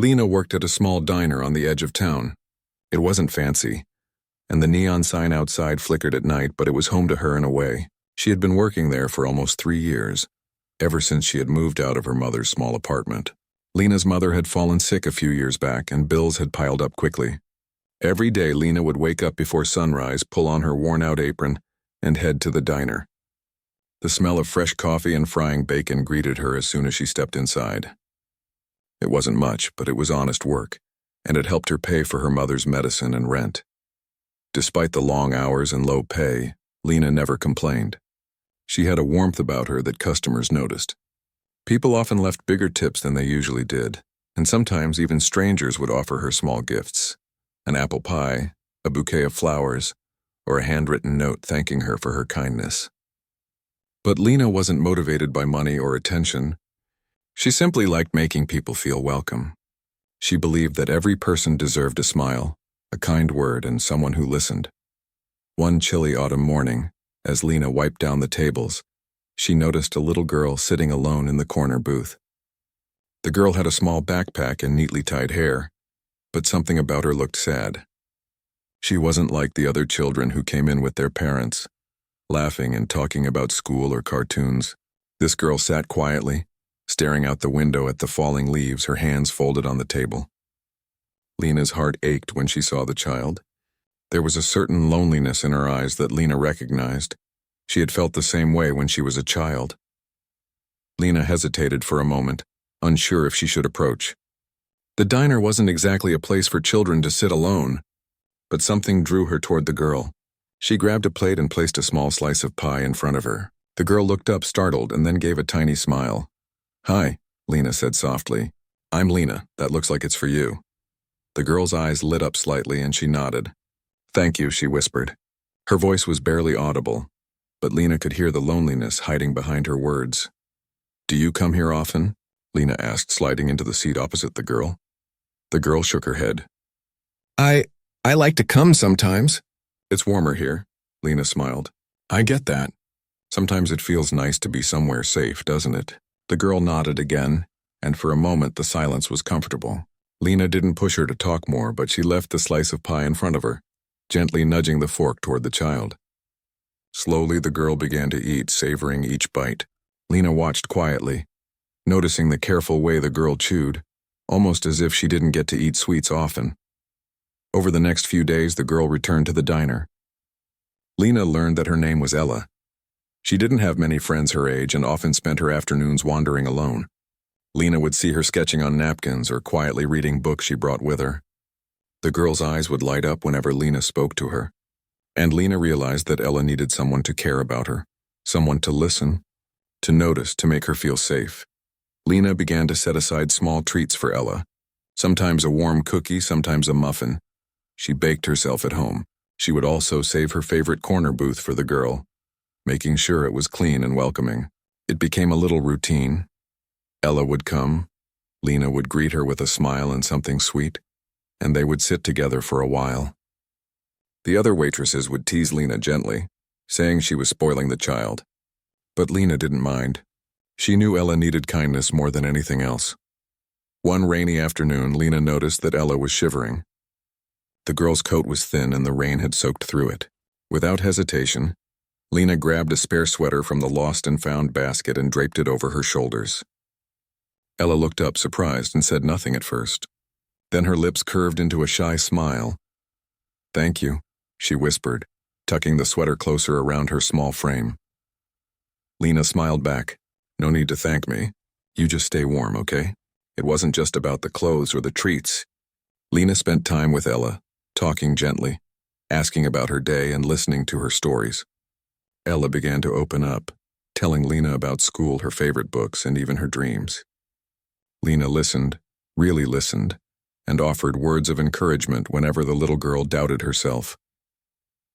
Lena worked at a small diner on the edge of town. It wasn't fancy, and the neon sign outside flickered at night, but it was home to her in a way. She had been working there for almost 3 years, ever since she had moved out of her mother's small apartment. Lena's mother had fallen sick a few years back, and bills had piled up quickly. Every day, Lena would wake up before sunrise, pull on her worn-out apron, and head to the diner. The smell of fresh coffee and frying bacon greeted her as soon as she stepped inside. It wasn't much, but it was honest work, and it helped her pay for her mother's medicine and rent. Despite the long hours and low pay, Lena never complained. She had a warmth about her that customers noticed. People often left bigger tips than they usually did, and sometimes even strangers would offer her small gifts: an apple pie, a bouquet of flowers, or a handwritten note thanking her for her kindness. But Lena wasn't motivated by money or attention. She simply liked making people feel welcome. She believed that every person deserved a smile, a kind word, and someone who listened. One chilly autumn morning, as Lena wiped down the tables, she noticed a little girl sitting alone in the corner booth. The girl had a small backpack and neatly tied hair, but something about her looked sad. She wasn't like the other children who came in with their parents, laughing and talking about school or cartoons. This girl sat quietly, staring out the window at the falling leaves, her hands folded on the table. Lena's heart ached when she saw the child. There was a certain loneliness in her eyes that Lena recognized. She had felt the same way when she was a child. Lena hesitated for a moment, unsure if she should approach. The diner wasn't exactly a place for children to sit alone, but something drew her toward the girl. She grabbed a plate and placed a small slice of pie in front of her. The girl looked up, startled, and then gave a tiny smile. "Hi," Lena said softly. "I'm Lena. That looks like it's for you." The girl's eyes lit up slightly and she nodded. "Thank you," she whispered. Her voice was barely audible, but Lena could hear the loneliness hiding behind her words. "Do you come here often?" Lena asked, sliding into the seat opposite the girl. The girl shook her head. I like to come sometimes." "It's warmer here," Lena smiled. "I get that. Sometimes it feels nice to be somewhere safe, doesn't it?" The girl nodded again, and for a moment the silence was comfortable. Lena didn't push her to talk more, but she left the slice of pie in front of her, gently nudging the fork toward the child. Slowly the girl began to eat, savoring each bite. Lena watched quietly, noticing the careful way the girl chewed, almost as if she didn't get to eat sweets often. Over the next few days, the girl returned to the diner. Lena learned that her name was Ella. She didn't have many friends her age and often spent her afternoons wandering alone. Lena would see her sketching on napkins or quietly reading books she brought with her. The girl's eyes would light up whenever Lena spoke to her, and Lena realized that Ella needed someone to care about her, someone to listen, to notice, to make her feel safe. Lena began to set aside small treats for Ella, sometimes a warm cookie, sometimes a muffin. She baked herself at home. She would also save her favorite corner booth for the girl, making sure it was clean and welcoming. It became a little routine. Ella would come, Lena would greet her with a smile and something sweet, and they would sit together for a while. The other waitresses would tease Lena gently, saying she was spoiling the child. But Lena didn't mind. She knew Ella needed kindness more than anything else. One rainy afternoon, Lena noticed that Ella was shivering. The girl's coat was thin and the rain had soaked through it. Without hesitation, Lena grabbed a spare sweater from the lost and found basket and draped it over her shoulders. Ella looked up, surprised, and said nothing at first. Then her lips curved into a shy smile. "Thank you," she whispered, tucking the sweater closer around her small frame. Lena smiled back. "No need to thank me. You just stay warm, okay?" It wasn't just about the clothes or the treats. Lena spent time with Ella, talking gently, asking about her day and listening to her stories. Ella began to open up, telling Lena about school, her favorite books, and even her dreams. Lena listened, really listened, and offered words of encouragement whenever the little girl doubted herself.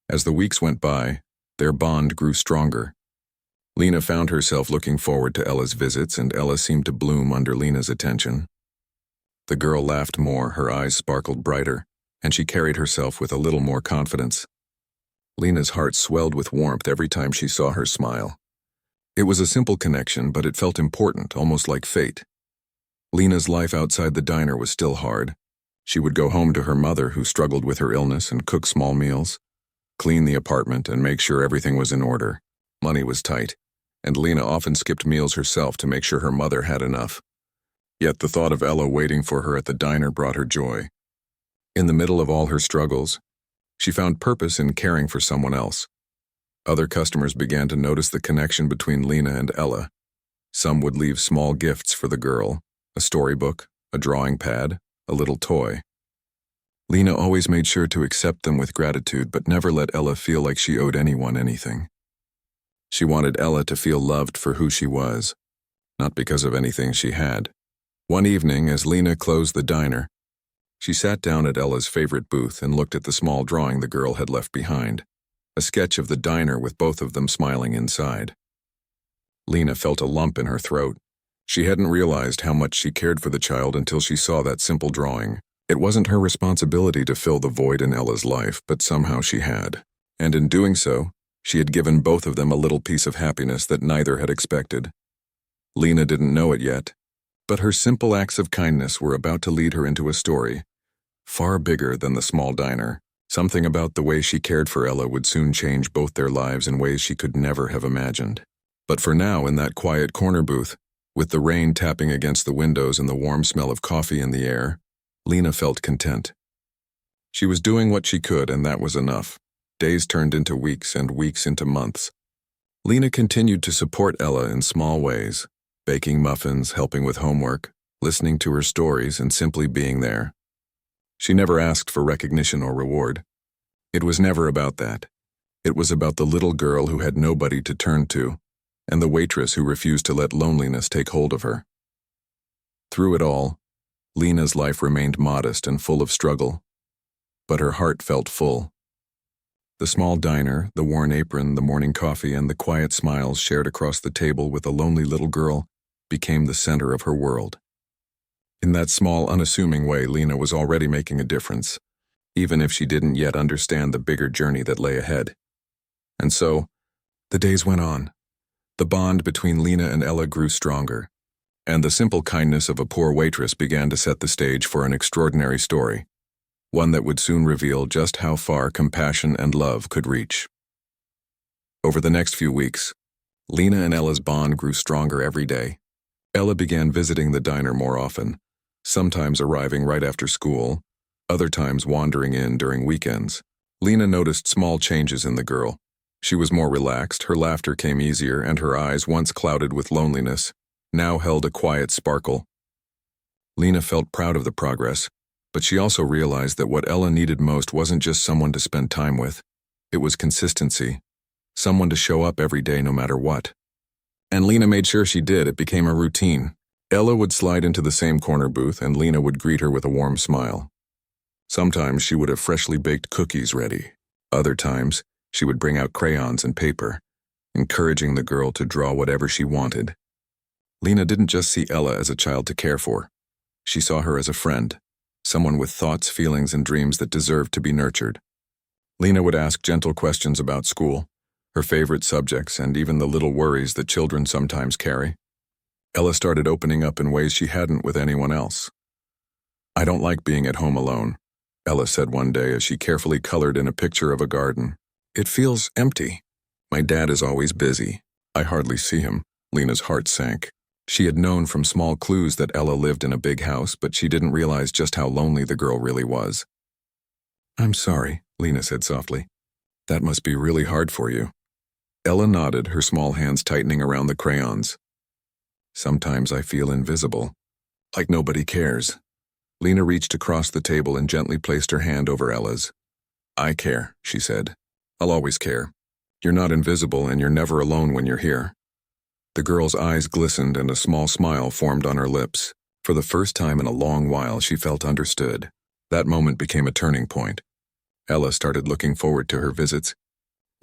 As the weeks went by, their bond grew stronger. Lena found herself looking forward to Ella's visits, and Ella seemed to bloom under Lena's attention. The girl laughed more, her eyes sparkled brighter, and she carried herself with a little more confidence. Lena's heart swelled with warmth every time she saw her smile. It was a simple connection, but it felt important, almost like fate. Lena's life outside the diner was still hard. She would go home to her mother, who struggled with her illness, and cook small meals, clean the apartment, and make sure everything was in order. Money was tight, and Lena often skipped meals herself to make sure her mother had enough. Yet the thought of Ella waiting for her at the diner brought her joy. In the middle of all her struggles, she found purpose in caring for someone else. Other customers began to notice the connection between Lena and Ella. Some would leave small gifts for the girl, a storybook, a drawing pad, a little toy. Lena always made sure to accept them with gratitude, but never let Ella feel like she owed anyone anything. She wanted Ella to feel loved for who she was, not because of anything she had. One evening, as Lena closed the diner, she sat down at Ella's favorite booth and looked at the small drawing the girl had left behind, a sketch of the diner with both of them smiling inside. Lena felt a lump in her throat. She hadn't realized how much she cared for the child until she saw that simple drawing. It wasn't her responsibility to fill the void in Ella's life, but somehow she had. And in doing so, she had given both of them a little piece of happiness that neither had expected. Lena didn't know it yet, but her simple acts of kindness were about to lead her into a story far bigger than the small diner. Something about the way she cared for Ella would soon change both their lives in ways she could never have imagined. But for now, in that quiet corner booth, with the rain tapping against the windows and the warm smell of coffee in the air, Lena felt content. She was doing what she could, and that was enough. Days turned into weeks and weeks into months. Lena continued to support Ella in small ways, baking muffins, helping with homework, listening to her stories, and simply being there. She never asked for recognition or reward. It was never about that. It was about the little girl who had nobody to turn to, and the waitress who refused to let loneliness take hold of her. Through it all, Lena's life remained modest and full of struggle, but her heart felt full. The small diner, the worn apron, the morning coffee, and the quiet smiles shared across the table with a lonely little girl became the center of her world. In that small, unassuming way, Lena was already making a difference, even if she didn't yet understand the bigger journey that lay ahead. And so, the days went on. The bond between Lena and Ella grew stronger, and the simple kindness of a poor waitress began to set the stage for an extraordinary story, one that would soon reveal just how far compassion and love could reach. Over the next few weeks, Lena and Ella's bond grew stronger every day. Ella began visiting the diner more often, sometimes arriving right after school, other times wandering in during weekends. Lena noticed small changes in the girl. She was more relaxed, her laughter came easier, and her eyes, once clouded with loneliness, now held a quiet sparkle. Lena felt proud of the progress, but she also realized that what Ella needed most wasn't just someone to spend time with. It was consistency, someone to show up every day no matter what. And Lena made sure she did. It became a routine. Ella would slide into the same corner booth, and Lena would greet her with a warm smile. Sometimes she would have freshly baked cookies ready. Other times, she would bring out crayons and paper, encouraging the girl to draw whatever she wanted. Lena didn't just see Ella as a child to care for. She saw her as a friend, someone with thoughts, feelings, and dreams that deserved to be nurtured. Lena would ask gentle questions about school, her favorite subjects, and even the little worries that children sometimes carry. Ella started opening up in ways she hadn't with anyone else. "I don't like being at home alone," Ella said one day as she carefully colored in a picture of a garden. "It feels empty. My dad is always busy. I hardly see him." Lena's heart sank. She had known from small clues that Ella lived in a big house, but she didn't realize just how lonely the girl really was. "I'm sorry," Lena said softly. "That must be really hard for you." Ella nodded, her small hands tightening around the crayons. "Sometimes I feel invisible, like nobody cares." Lena reached across the table and gently placed her hand over Ella's. "I care," she said. "I'll always care. You're not invisible, and you're never alone when you're here." The girl's eyes glistened and a small smile formed on her lips. For the first time in a long while, she felt understood. That moment became a turning point. Ella started looking forward to her visits,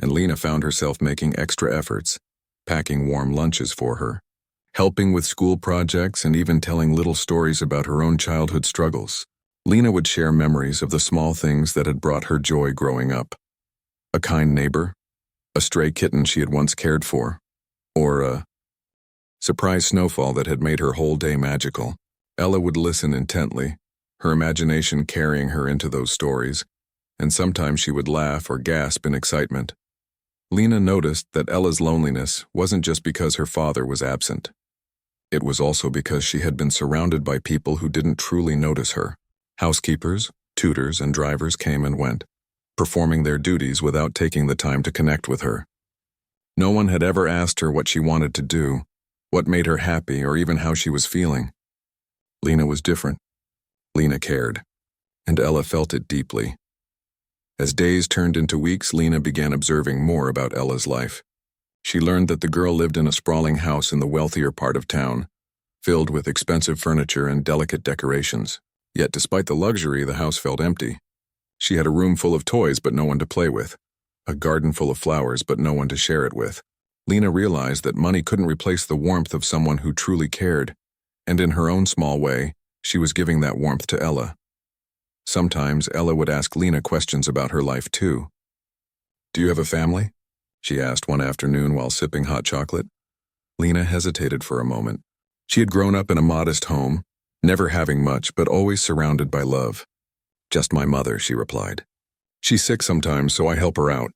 and Lena found herself making extra efforts, packing warm lunches for her, helping with school projects, and even telling little stories about her own childhood struggles. Lena would share memories of the small things that had brought her joy growing up. A kind neighbor, a stray kitten she had once cared for, or a surprise snowfall that had made her whole day magical. Ella would listen intently, her imagination carrying her into those stories, and sometimes she would laugh or gasp in excitement. Lena noticed that Ella's loneliness wasn't just because her father was absent. It was also because she had been surrounded by people who didn't truly notice her. Housekeepers, tutors, and drivers came and went, performing their duties without taking the time to connect with her. No one had ever asked her what she wanted to do, what made her happy, or even how she was feeling. Lena was different. Lena cared, and Ella felt it deeply. As days turned into weeks, Lena began observing more about Ella's life. She learned that the girl lived in a sprawling house in the wealthier part of town, filled with expensive furniture and delicate decorations. Yet despite the luxury, the house felt empty. She had a room full of toys but no one to play with, a garden full of flowers but no one to share it with. Lena realized that money couldn't replace the warmth of someone who truly cared, and in her own small way, she was giving that warmth to Ella. Sometimes Ella would ask Lena questions about her life too. "Do you have a family?" she asked one afternoon while sipping hot chocolate. Lena hesitated for a moment. She had grown up in a modest home, never having much but always surrounded by love. "Just my mother," she replied. "She's sick sometimes, so I help her out.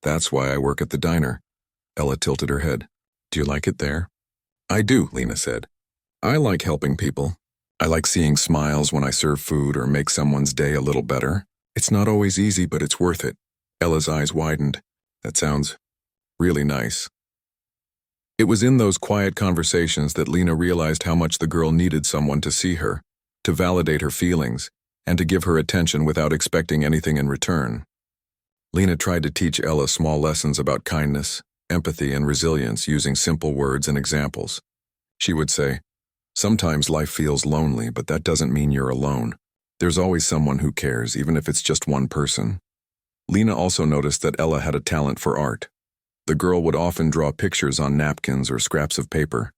That's why I work at the diner." Ella tilted her head. "Do you like it there?" "I do," Lena said. "I like helping people. I like seeing smiles when I serve food or make someone's day a little better. It's not always easy, but it's worth it." Ella's eyes widened. "That sounds really nice." It was in those quiet conversations that Lena realized how much the girl needed someone to see her, to validate her feelings, and to give her attention without expecting anything in return. Lena tried to teach Ella small lessons about kindness, empathy, and resilience using simple words and examples. She would say, "Sometimes life feels lonely, but that doesn't mean you're alone. There's always someone who cares, even if it's just one person." Lena also noticed that Ella had a talent for art. The girl would often draw pictures on napkins or scraps of paper,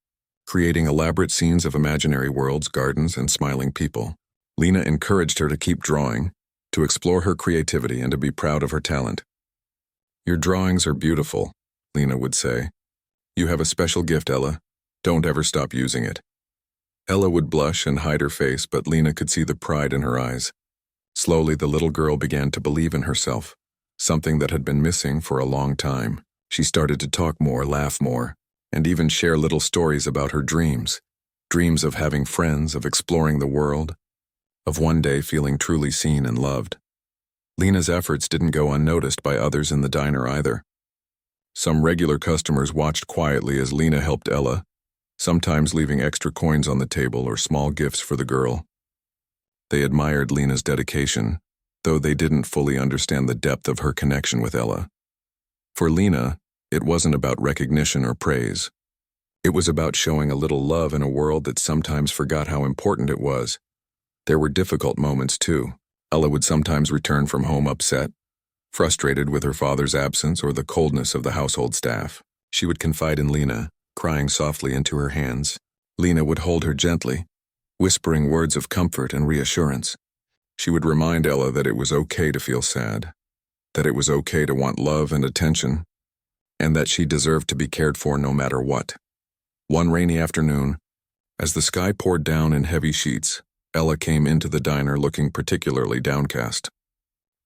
creating elaborate scenes of imaginary worlds, gardens, and smiling people. Lena encouraged her to keep drawing, to explore her creativity, and to be proud of her talent. "Your drawings are beautiful," Lena would say. "You have a special gift, Ella. Don't ever stop using it." Ella would blush and hide her face, but Lena could see the pride in her eyes. Slowly, the little girl began to believe in herself, something that had been missing for a long time. She started to talk more, laugh more, and even share little stories about her dreams. Dreams of having friends, of exploring the world, of one day feeling truly seen and loved. Lena's efforts didn't go unnoticed by others in the diner either. Some regular customers watched quietly as Lena helped Ella, sometimes leaving extra coins on the table or small gifts for the girl. They admired Lena's dedication, though they didn't fully understand the depth of her connection with Ella. For Lena, it wasn't about recognition or praise. It was about showing a little love in a world that sometimes forgot how important it was. There were difficult moments too. Ella would sometimes return from home upset, frustrated with her father's absence or the coldness of the household staff. She would confide in Lena, crying softly into her hands. Lena would hold her gently, whispering words of comfort and reassurance. She would remind Ella that it was okay to feel sad, that it was okay to want love and attention, and that she deserved to be cared for no matter what. One rainy afternoon, as the sky poured down in heavy sheets, Ella came into the diner looking particularly downcast.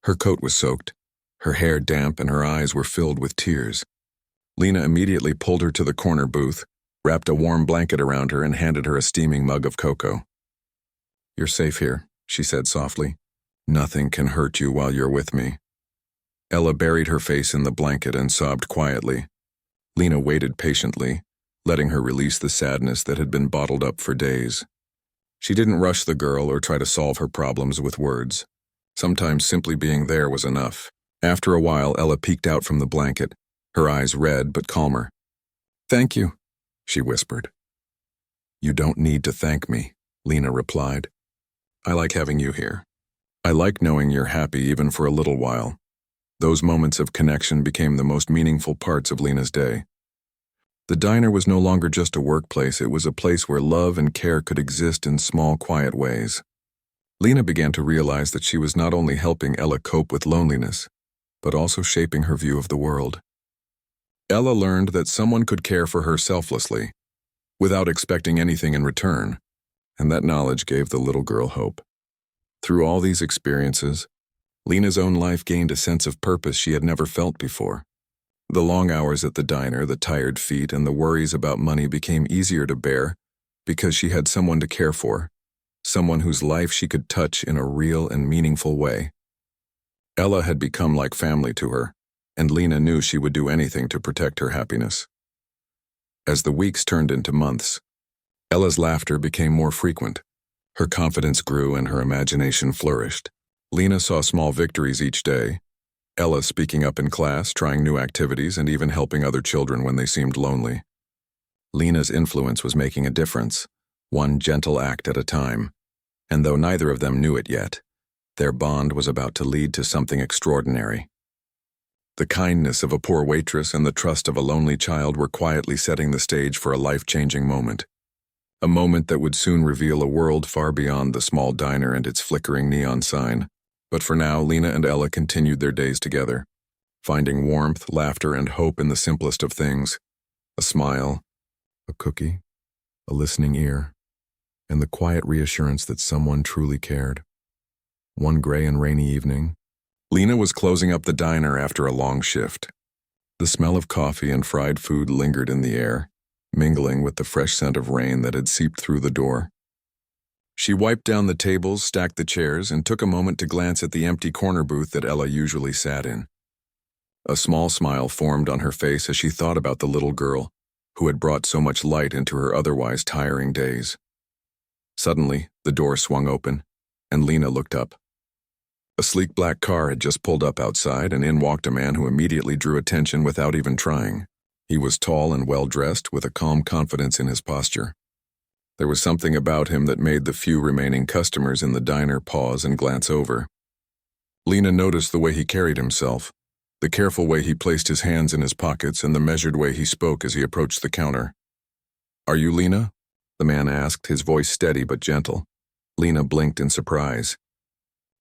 Her coat was soaked, her hair damp, and her eyes were filled with tears. Lena immediately pulled her to the corner booth, wrapped a warm blanket around her, and handed her a steaming mug of cocoa. "You're safe here," she said softly. "Nothing can hurt you while you're with me." Ella buried her face in the blanket and sobbed quietly. Lena waited patiently, letting her release the sadness that had been bottled up for days. She didn't rush the girl or try to solve her problems with words. Sometimes simply being there was enough. After a while, Ella peeked out from the blanket, her eyes red but calmer. "Thank you," she whispered. "You don't need to thank me," Lena replied. "I like having you here. I like knowing you're happy even for a little while." Those moments of connection became the most meaningful parts of Lena's day. The diner was no longer just a workplace, it was a place where love and care could exist in small, quiet ways. Lena began to realize that she was not only helping Ella cope with loneliness, but also shaping her view of the world. Ella learned that someone could care for her selflessly, without expecting anything in return, and that knowledge gave the little girl hope. Through all these experiences, Lena's own life gained a sense of purpose she had never felt before. The long hours at the diner, the tired feet, and the worries about money became easier to bear because she had someone to care for, someone whose life she could touch in a real and meaningful way. Ella had become like family to her, and Lena knew she would do anything to protect her happiness. As the weeks turned into months, Ella's laughter became more frequent. Her confidence grew and her imagination flourished. Lena saw small victories each day. Ella speaking up in class, trying new activities, and even helping other children when they seemed lonely. Lena's influence was making a difference, one gentle act at a time. And though neither of them knew it yet, their bond was about to lead to something extraordinary. The kindness of a poor waitress and the trust of a lonely child were quietly setting the stage for a life-changing moment. A moment that would soon reveal a world far beyond the small diner and its flickering neon sign. But for now, Lena and Ella continued their days together, finding warmth, laughter, and hope in the simplest of things. A smile, a cookie, a listening ear, and the quiet reassurance that someone truly cared. One gray and rainy evening, Lena was closing up the diner after a long shift. The smell of coffee and fried food lingered in the air, mingling with the fresh scent of rain that had seeped through the door. She wiped down the tables, stacked the chairs, and took a moment to glance at the empty corner booth that Ella usually sat in. A small smile formed on her face as she thought about the little girl who had brought so much light into her otherwise tiring days. Suddenly, the door swung open, and Lena looked up. A sleek black car had just pulled up outside, and in walked a man who immediately drew attention without even trying. He was tall and well-dressed, with a calm confidence in his posture. There was something about him that made the few remaining customers in the diner pause and glance over. Lena noticed the way he carried himself, the careful way he placed his hands in his pockets, and the measured way he spoke as he approached the counter. "Are you Lena?" the man asked, his voice steady but gentle. Lena blinked in surprise.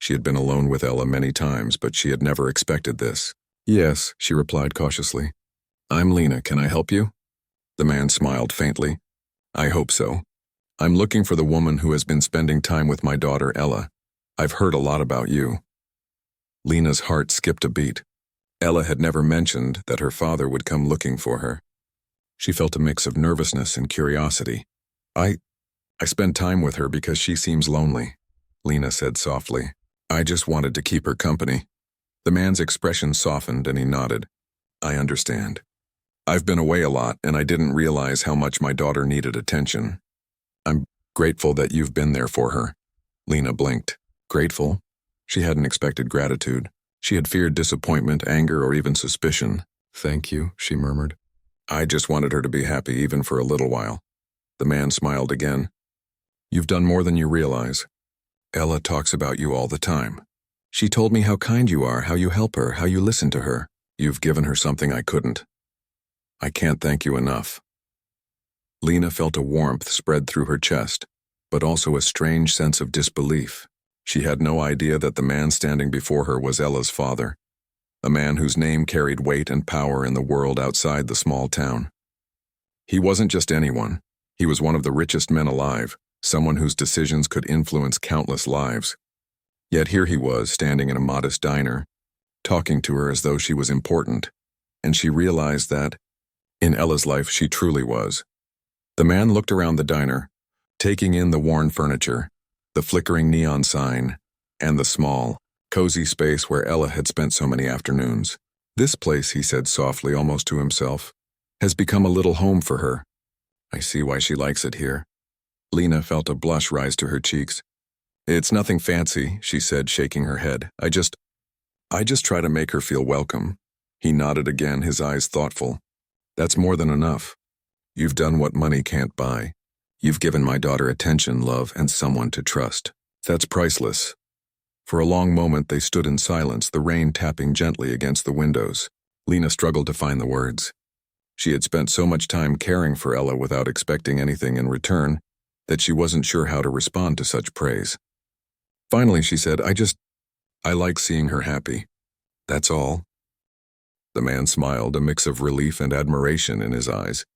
She had been alone with Ella many times, but she had never expected this. "Yes," she replied cautiously. "I'm Lena. Can I help you?" The man smiled faintly. "I hope so. I'm looking for the woman who has been spending time with my daughter, Ella. I've heard a lot about you." Lena's heart skipped a beat. Ella had never mentioned that her father would come looking for her. She felt a mix of nervousness and curiosity. I spend time with her because she seems lonely," Lena said softly. "I just wanted to keep her company." The man's expression softened and he nodded. "I understand. I've been away a lot and I didn't realize how much my daughter needed attention. I'm grateful that you've been there for her." Lena blinked. Grateful? She hadn't expected gratitude. She had feared disappointment, anger, or even suspicion. "Thank you," she murmured. "I just wanted her to be happy even for a little while." The man smiled again. "You've done more than you realize. Ella talks about you all the time. She told me how kind you are, how you help her, how you listen to her. You've given her something I couldn't. I can't thank you enough." Lena felt a warmth spread through her chest, but also a strange sense of disbelief. She had no idea that the man standing before her was Ella's father, a man whose name carried weight and power in the world outside the small town. He wasn't just anyone. He was one of the richest men alive, someone whose decisions could influence countless lives. Yet here he was, standing in a modest diner, talking to her as though she was important, and she realized that, in Ella's life, she truly was. The man looked around the diner, taking in the worn furniture, the flickering neon sign, and the small, cozy space where Ella had spent so many afternoons. "This place," he said softly, almost to himself, "has become a little home for her. I see why she likes it here." Lena felt a blush rise to her cheeks. "It's nothing fancy," she said, shaking her head. I just try to make her feel welcome." He nodded again, his eyes thoughtful. "That's more than enough. You've done what money can't buy. You've given my daughter attention, love, and someone to trust. That's priceless." For a long moment they stood in silence, the rain tapping gently against the windows. Lena struggled to find the words. She had spent so much time caring for Ella without expecting anything in return that she wasn't sure how to respond to such praise. Finally she said, I like seeing her happy. That's all." The man smiled, a mix of relief and admiration in his eyes.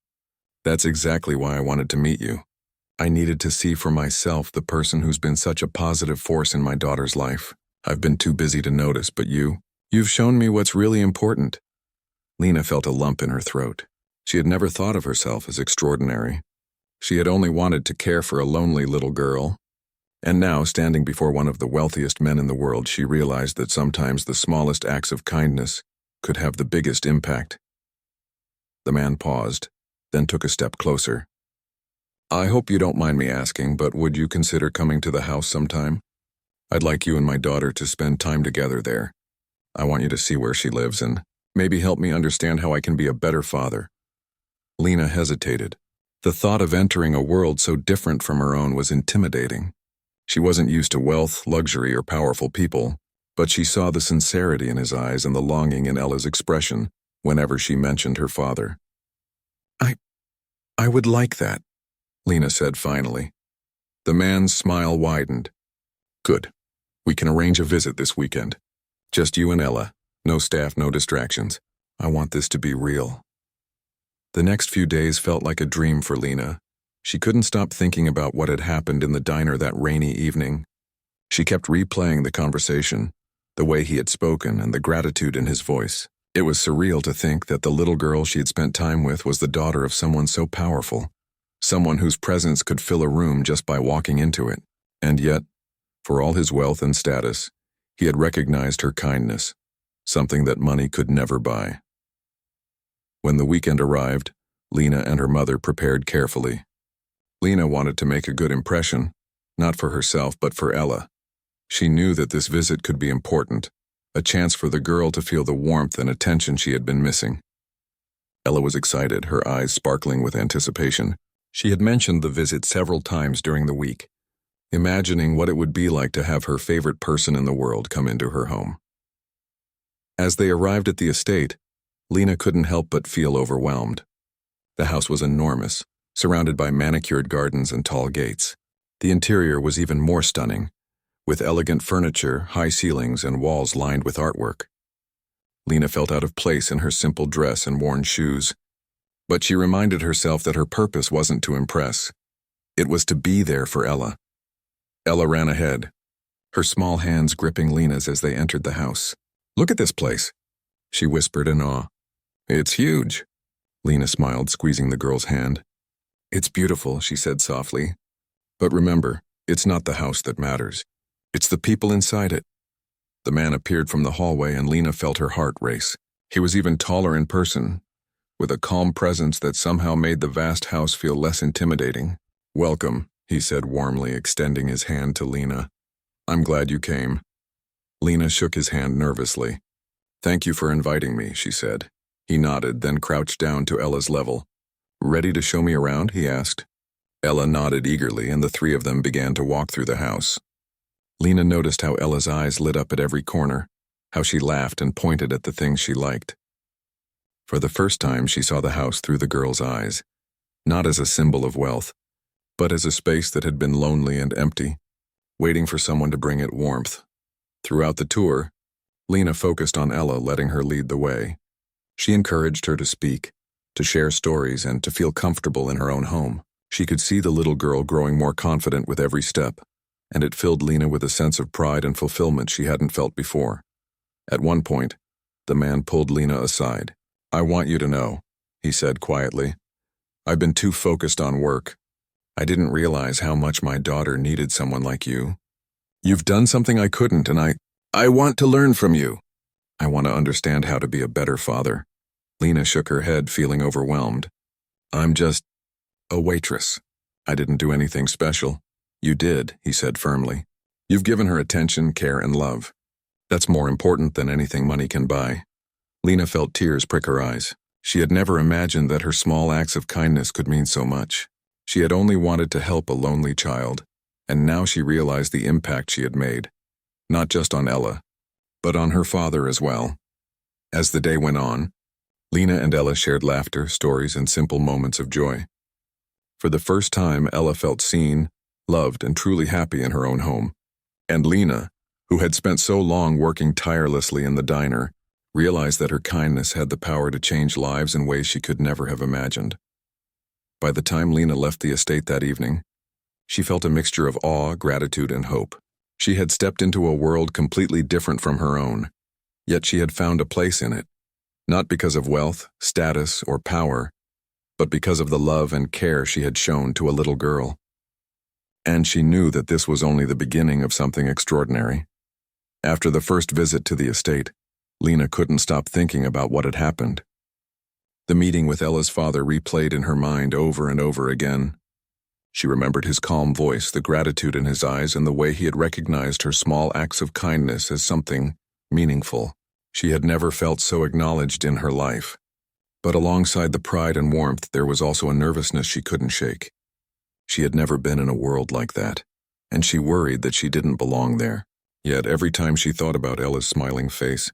"That's exactly why I wanted to meet you. I needed to see for myself the person who's been such a positive force in my daughter's life. I've been too busy to notice, but you've shown me what's really important." Lena felt a lump in her throat. She had never thought of herself as extraordinary. She had only wanted to care for a lonely little girl. And now, standing before one of the wealthiest men in the world, she realized that sometimes the smallest acts of kindness could have the biggest impact. The man paused, then took a step closer. "I hope you don't mind me asking, but would you consider coming to the house sometime? I'd like you and my daughter to spend time together there. I want you to see where she lives and maybe help me understand how I can be a better father." Lena hesitated. The thought of entering a world so different from her own was intimidating. She wasn't used to wealth, luxury, or powerful people, but she saw the sincerity in his eyes and the longing in Ella's expression whenever she mentioned her father. I would like that," Lena said finally. The man's smile widened. "Good. We can arrange a visit this weekend. Just you and Ella. No staff, no distractions. I want this to be real." The next few days felt like a dream for Lena. She couldn't stop thinking about what had happened in the diner that rainy evening. She kept replaying the conversation, the way he had spoken and the gratitude in his voice. It was surreal to think that the little girl she had spent time with was the daughter of someone so powerful, someone whose presence could fill a room just by walking into it. And yet, for all his wealth and status, he had recognized her kindness, something that money could never buy. When the weekend arrived, Lena and her mother prepared carefully. Lena wanted to make a good impression, not for herself but for Ella. She knew that this visit could be important, a chance for the girl to feel the warmth and attention she had been missing. Ella was excited, her eyes sparkling with anticipation. She had mentioned the visit several times during the week, imagining what it would be like to have her favorite person in the world come into her home. As they arrived at the estate, Lena couldn't help but feel overwhelmed. The house was enormous, surrounded by manicured gardens and tall gates. The interior was even more stunning, with elegant furniture, high ceilings, and walls lined with artwork. Lena felt out of place in her simple dress and worn shoes, but she reminded herself that her purpose wasn't to impress. It was to be there for Ella. Ella ran ahead, her small hands gripping Lena's as they entered the house. "Look at this place," she whispered in awe. "It's huge." Lena smiled, squeezing the girl's hand. "It's beautiful," she said softly. "But remember, it's not the house that matters. It's the people inside it." The man appeared from the hallway and Lena felt her heart race. He was even taller in person, with a calm presence that somehow made the vast house feel less intimidating. "Welcome," he said warmly, extending his hand to Lena. "I'm glad you came." Lena shook his hand nervously. "Thank you for inviting me," she said. He nodded, then crouched down to Ella's level. "Ready to show me around?" he asked. Ella nodded eagerly, and the three of them began to walk through the house. Lena noticed how Ella's eyes lit up at every corner, how she laughed and pointed at the things she liked. For the first time, she saw the house through the girl's eyes, not as a symbol of wealth, but as a space that had been lonely and empty, waiting for someone to bring it warmth. Throughout the tour, Lena focused on Ella, letting her lead the way. She encouraged her to speak, to share stories, and to feel comfortable in her own home. She could see the little girl growing more confident with every step, and it filled Lena with a sense of pride and fulfillment she hadn't felt before. At one point, the man pulled Lena aside. "I want you to know," he said quietly. "I've been too focused on work. I didn't realize how much my daughter needed someone like you. You've done something I couldn't, and I want to learn from you. I want to understand how to be a better father." Lena shook her head, feeling overwhelmed. "I'm just a waitress. I didn't do anything special." "You did," he said firmly. "You've given her attention, care, and love. That's more important than anything money can buy." Lena felt tears prick her eyes. She had never imagined that her small acts of kindness could mean so much. She had only wanted to help a lonely child, and now she realized the impact she had made, not just on Ella, but on her father as well. As the day went on, Lena and Ella shared laughter, stories, and simple moments of joy. For the first time, Ella felt seen, loved, and truly happy in her own home. And Lena, who had spent so long working tirelessly in the diner, realized that her kindness had the power to change lives in ways she could never have imagined. By the time Lena left the estate that evening, She felt a mixture of awe, gratitude, and hope. She had stepped into a world completely different from her own, yet she had found a place in it, not because of wealth, status, or power, but because of the love and care she had shown to a little girl. And she knew that this was only the beginning of something extraordinary. After the first visit to the estate, Lena couldn't stop thinking about what had happened. The meeting with Ella's father replayed in her mind over and over again. She remembered his calm voice, the gratitude in his eyes, and the way he had recognized her small acts of kindness as something meaningful. She had never felt so acknowledged in her life. But alongside the pride and warmth, there was also a nervousness she couldn't shake. She had never been in a world like that, and she worried that she didn't belong there. Yet every time she thought about Ella's smiling face,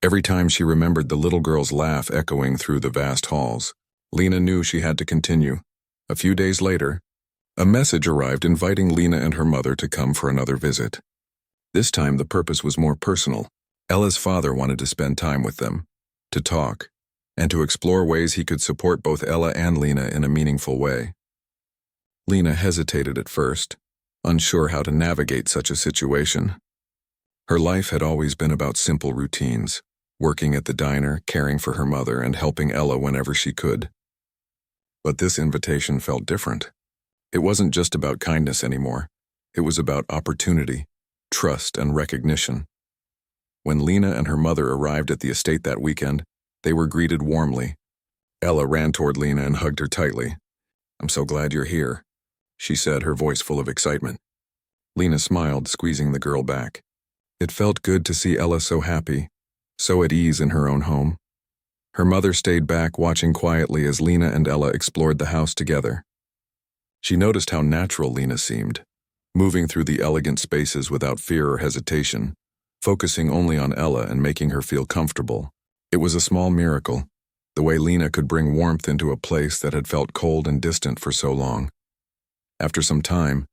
every time she remembered the little girl's laugh echoing through the vast halls, Lena knew she had to continue. A few days later, a message arrived inviting Lena and her mother to come for another visit. This time the purpose was more personal. Ella's father wanted to spend time with them, to talk, and to explore ways he could support both Ella and Lena in a meaningful way. Lena hesitated at first, unsure how to navigate such a situation. Her life had always been about simple routines, working at the diner, caring for her mother, and helping Ella whenever she could. But this invitation felt different. It wasn't just about kindness anymore. It was about opportunity, trust, and recognition. When Lena and her mother arrived at the estate that weekend, they were greeted warmly. Ella ran toward Lena and hugged her tightly. "I'm so glad you're here," she said, her voice full of excitement. Lena smiled, squeezing the girl back. It felt good to see Ella so happy, so at ease in her own home. Her mother stayed back, watching quietly as Lena and Ella explored the house together. She noticed how natural Lena seemed, moving through the elegant spaces without fear or hesitation, focusing only on Ella and making her feel comfortable. It was a small miracle, the way Lena could bring warmth into a place that had felt cold and distant for so long. After some time,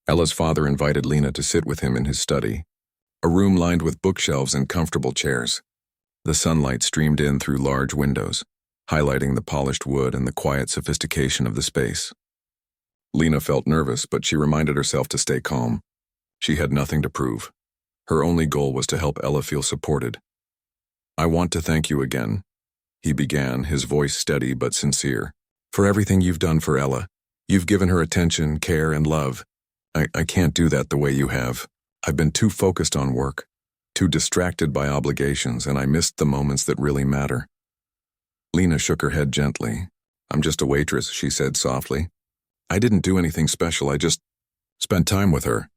Ella's father invited Lena to sit with him in his study, a room lined with bookshelves and comfortable chairs. The sunlight streamed in through large windows, highlighting the polished wood and the quiet sophistication of the space. Lena felt nervous, but she reminded herself to stay calm. She had nothing to prove. Her only goal was to help Ella feel supported. "I want to thank you again," he began, his voice steady but sincere, "for everything you've done for Ella. You've given her attention, care, and love. I can't do that the way you have. I've been too focused on work, too distracted by obligations, and I missed the moments that really matter." Lena shook her head gently. "I'm just a waitress," she said softly. "I didn't do anything special, I just spent time with her."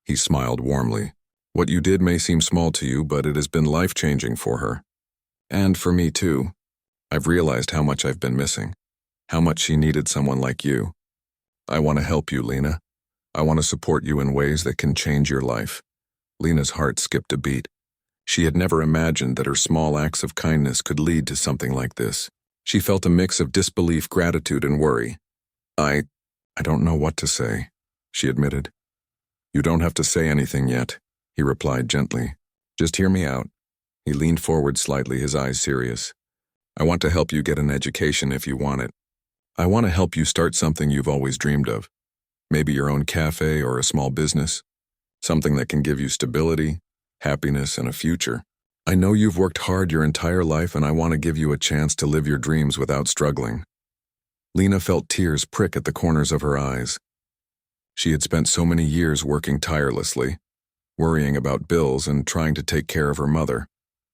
He smiled warmly. "What you did may seem small to you, but it has been life-changing for her. And for me too. I've realized how much I've been missing, how much she needed someone like you. I want to help you, Lena. I want to support you in ways that can change your life." Lena's heart skipped a beat. She had never imagined that her small acts of kindness could lead to something like this. She felt a mix of disbelief, gratitude, and worry. I don't know what to say," she admitted. "You don't have to say anything yet," he replied gently. "Just hear me out." He leaned forward slightly, his eyes serious. "I want to help you get an education if you want it. I want to help you start something you've always dreamed of. Maybe your own cafe or a small business. Something that can give you stability, happiness, and a future. I know you've worked hard your entire life, and I want to give you a chance to live your dreams without struggling." Lena felt tears prick at the corners of her eyes. She had spent so many years working tirelessly, worrying about bills and trying to take care of her mother,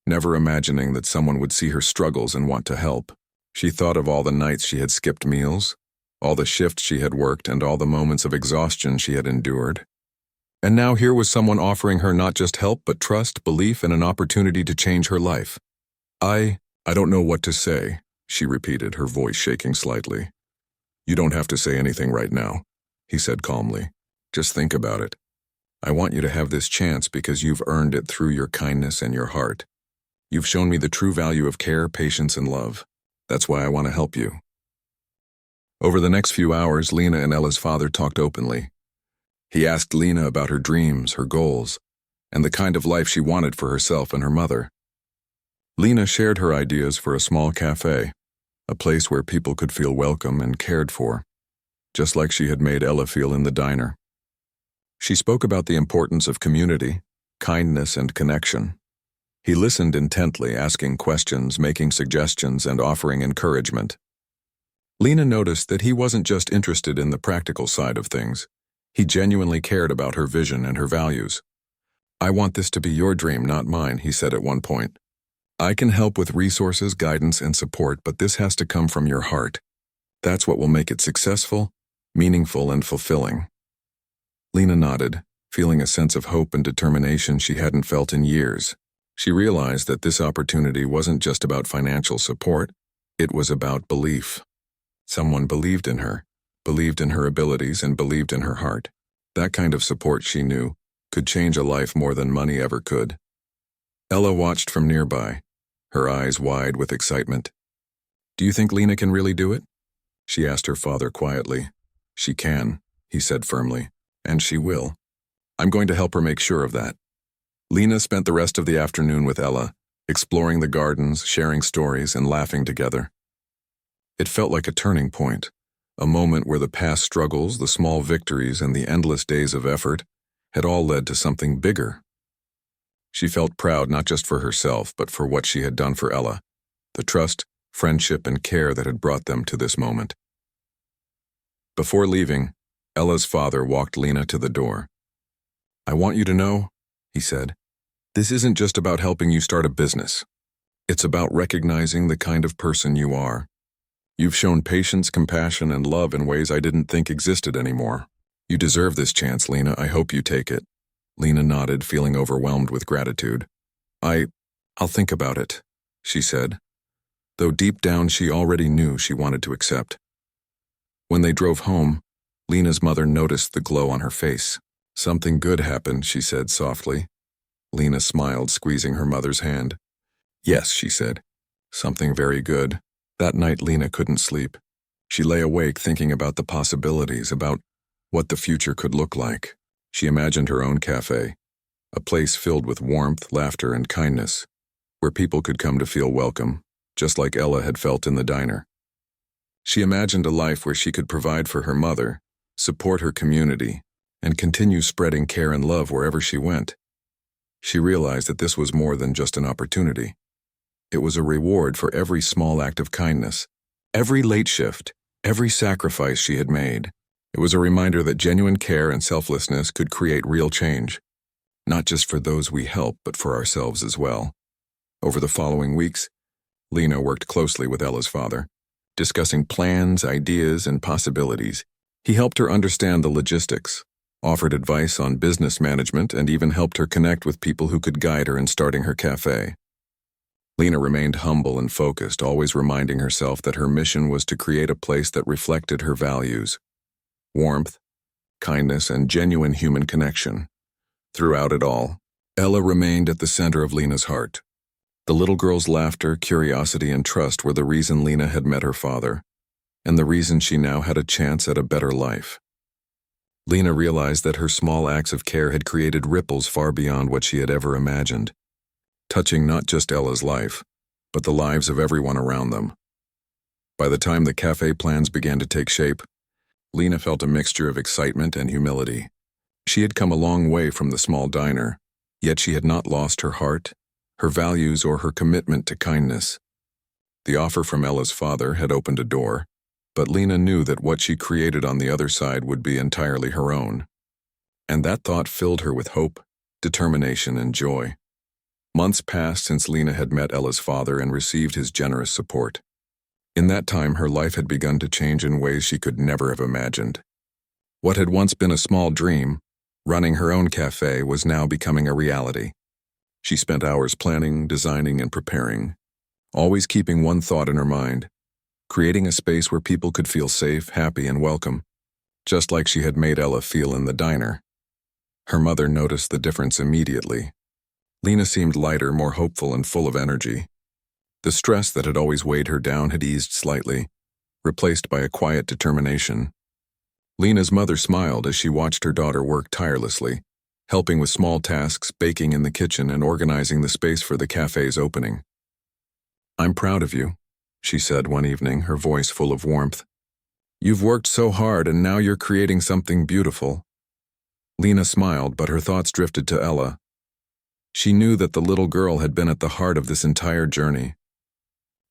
never imagining that someone would see her struggles and want to help. She thought of all the nights she had skipped meals, all the shifts she had worked, and all the moments of exhaustion she had endured. And now here was someone offering her not just help, but trust, belief, and an opportunity to change her life. I don't know what to say," she repeated, her voice shaking slightly. "You don't have to say anything right now," he said calmly. "Just think about it. I want you to have this chance because you've earned it through your kindness and your heart. You've shown me the true value of care, patience, and love. That's why I want to help you." Over the next few hours, Lena and Ella's father talked openly. He asked Lena about her dreams, her goals, and the kind of life she wanted for herself and her mother. Lena shared her ideas for a small cafe, a place where people could feel welcome and cared for, just like she had made Ella feel in the diner. She spoke about the importance of community, kindness, and connection. He listened intently, asking questions, making suggestions, and offering encouragement. Lena noticed that he wasn't just interested in the practical side of things. He genuinely cared about her vision and her values. "I want this to be your dream, not mine," he said at one point. "I can help with resources, guidance, and support, but this has to come from your heart. That's what will make it successful, meaningful, and fulfilling." Lena nodded, feeling a sense of hope and determination she hadn't felt in years. She realized that this opportunity wasn't just about financial support, it was about belief. Someone believed in her abilities, and believed in her heart. That kind of support, she knew, could change a life more than money ever could. Ella watched from nearby, her eyes wide with excitement. "Do you think Lena can really do it?" she asked her father quietly. "She can," he said firmly, "and she will. I'm going to help her make sure of that." Lena spent the rest of the afternoon with Ella, exploring the gardens, sharing stories, and laughing together. It felt like a turning point, a moment where the past struggles, the small victories, and the endless days of effort had all led to something bigger. She felt proud not just for herself, but for what she had done for Ella, the trust, friendship, and care that had brought them to this moment. Before leaving, Ella's father walked Lena to the door. "I want you to know," he said, "this isn't just about helping you start a business. It's about recognizing the kind of person you are. You've shown patience, compassion, and love in ways I didn't think existed anymore. You deserve this chance, Lena. I hope you take it." Lena nodded, feeling overwhelmed with gratitude. I'll think about it," she said, though deep down she already knew she wanted to accept. When they drove home, Lena's mother noticed the glow on her face. "Something good happened," she said softly. Lena smiled, squeezing her mother's hand. "Yes," she said, "something very good." That night Lena couldn't sleep. She lay awake thinking about the possibilities, about what the future could look like. She imagined her own cafe, a place filled with warmth, laughter, and kindness, where people could come to feel welcome, just like Ella had felt in the diner. She imagined a life where she could provide for her mother, support her community, and continue spreading care and love wherever she went. She realized that this was more than just an opportunity. It was a reward for every small act of kindness, every late shift, every sacrifice she had made. It was a reminder that genuine care and selflessness could create real change, not just for those we help, but for ourselves as well. Over the following weeks, Lena worked closely with Ella's father, discussing plans, ideas, and possibilities. He helped her understand the logistics, offered advice on business management, and even helped her connect with people who could guide her in starting her cafe. Lena remained humble and focused, always reminding herself that her mission was to create a place that reflected her values: warmth, kindness, and genuine human connection. Throughout it all, Ella remained at the center of Lena's heart. The little girl's laughter, curiosity, and trust were the reason Lena had met her father, and the reason she now had a chance at a better life. Lena realized that her small acts of care had created ripples far beyond what she had ever imagined, touching not just Ella's life, but the lives of everyone around them. By the time the cafe plans began to take shape, Lena felt a mixture of excitement and humility. She had come a long way from the small diner, yet she had not lost her heart, her values, or her commitment to kindness. The offer from Ella's father had opened a door, but Lena knew that what she created on the other side would be entirely her own. And that thought filled her with hope, determination, and joy. Months passed since Lena had met Ella's father and received his generous support. In that time, her life had begun to change in ways she could never have imagined. What had once been a small dream, running her own cafe, was now becoming a reality. She spent hours planning, designing, and preparing, always keeping one thought in her mind: creating a space where people could feel safe, happy, and welcome, just like she had made Ella feel in the diner. Her mother noticed the difference immediately. Lena seemed lighter, more hopeful, and full of energy. The stress that had always weighed her down had eased slightly, replaced by a quiet determination. Lena's mother smiled as she watched her daughter work tirelessly, helping with small tasks, baking in the kitchen, and organizing the space for the cafe's opening. "I'm proud of you," she said one evening, her voice full of warmth. "You've worked so hard, and now you're creating something beautiful." Lena smiled, but her thoughts drifted to Ella. She knew that the little girl had been at the heart of this entire journey.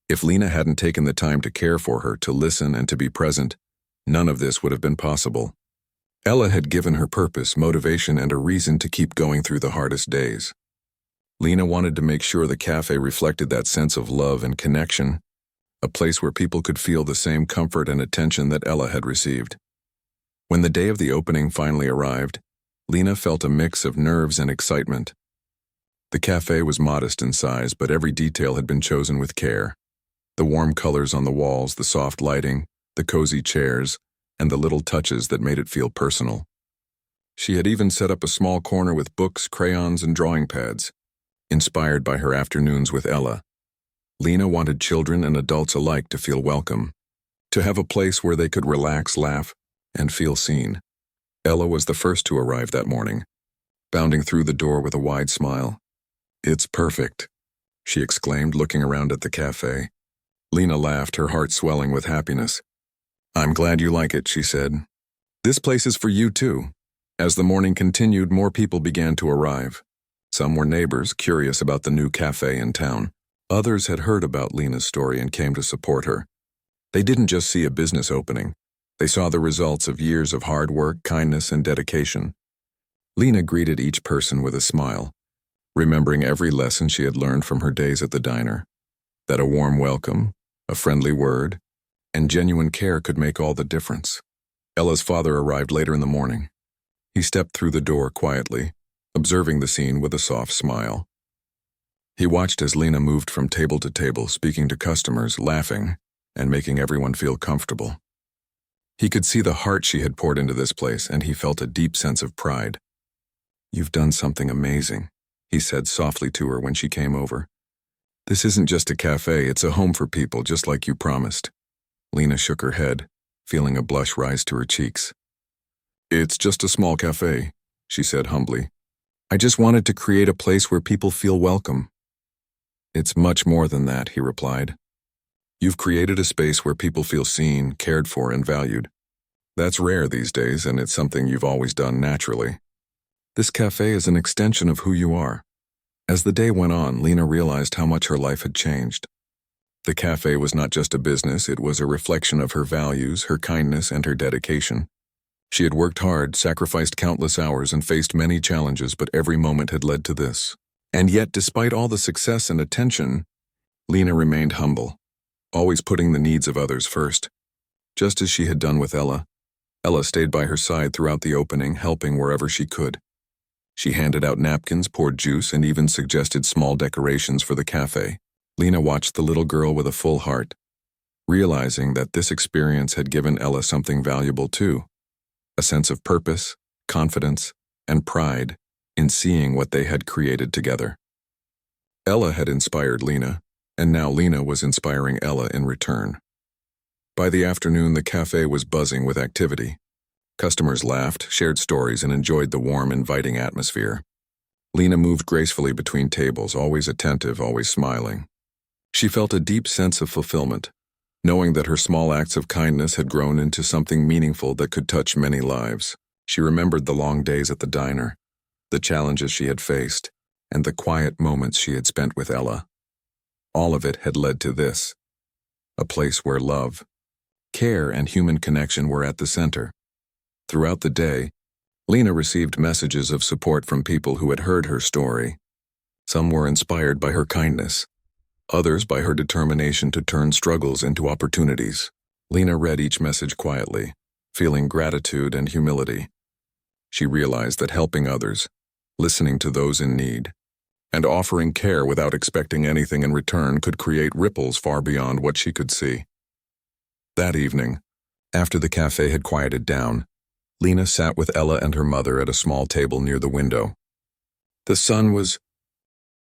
If Lena hadn't taken the time to care for her, to listen and to be present, none of this would have been possible. Ella had given her purpose, motivation, and a reason to keep going through the hardest days. Lena wanted to make sure the cafe reflected that sense of love and connection, a place where people could feel the same comfort and attention that Ella had received. When the day of the opening finally arrived, Lena felt a mix of nerves and excitement. The cafe was modest in size, but every detail had been chosen with care. The warm colors on the walls, the soft lighting, the cozy chairs, and the little touches that made it feel personal. She had even set up a small corner with books, crayons, and drawing pads, inspired by her afternoons with Ella. Lena wanted children and adults alike to feel welcome, to have a place where they could relax, laugh, and feel seen. Ella was the first to arrive that morning, bounding through the door with a wide smile. "It's perfect," she exclaimed, looking around at the cafe. Lena laughed, her heart swelling with happiness. "I'm glad you like it," she said. "This place is for you too." As the morning continued, more people began to arrive. Some were neighbors, curious about the new cafe in town. Others had heard about Lena's story and came to support her. They didn't just see a business opening. They saw the results of years of hard work, kindness, and dedication. Lena greeted each person with a smile, remembering every lesson she had learned from her days at the diner, that a warm welcome, a friendly word, and genuine care could make all the difference. Ella's father arrived later in the morning. He stepped through the door quietly, observing the scene with a soft smile. He watched as Lena moved from table to table, speaking to customers, laughing, and making everyone feel comfortable. He could see the heart she had poured into this place, and he felt a deep sense of pride. "You've done something amazing," he said softly to her when she came over. "This isn't just a cafe, it's a home for people, just like you promised." Lena shook her head, feeling a blush rise to her cheeks. "It's just a small cafe," she said humbly. "I just wanted to create a place where people feel welcome." "It's much more than that," he replied. "You've created a space where people feel seen, cared for, and valued. That's rare these days, and it's something you've always done naturally. This cafe is an extension of who you are." As the day went on, Lena realized how much her life had changed. The cafe was not just a business, it was a reflection of her values, her kindness, and her dedication. She had worked hard, sacrificed countless hours, and faced many challenges, but every moment had led to this. And yet, despite all the success and attention, Lena remained humble, always putting the needs of others first. Just as she had done with Ella, Ella stayed by her side throughout the opening, helping wherever she could. She handed out napkins, poured juice, and even suggested small decorations for the cafe. Lena watched the little girl with a full heart, realizing that this experience had given Ella something valuable too, a sense of purpose, confidence, and pride in seeing what they had created together. Ella had inspired Lena, and now Lena was inspiring Ella in return. By the afternoon, the cafe was buzzing with activity. Customers laughed, shared stories, and enjoyed the warm, inviting atmosphere. Lena moved gracefully between tables, always attentive, always smiling. She felt a deep sense of fulfillment, knowing that her small acts of kindness had grown into something meaningful that could touch many lives. She remembered the long days at the diner, the challenges she had faced, and the quiet moments she had spent with Ella. All of it had led to this, a place where love, care, and human connection were at the center. Throughout the day, Lena received messages of support from people who had heard her story. Some were inspired by her kindness, others by her determination to turn struggles into opportunities. Lena read each message quietly, feeling gratitude and humility. She realized that helping others, listening to those in need, and offering care without expecting anything in return could create ripples far beyond what she could see. That evening, after the cafe had quieted down, Lena sat with Ella and her mother at a small table near the window. The sun was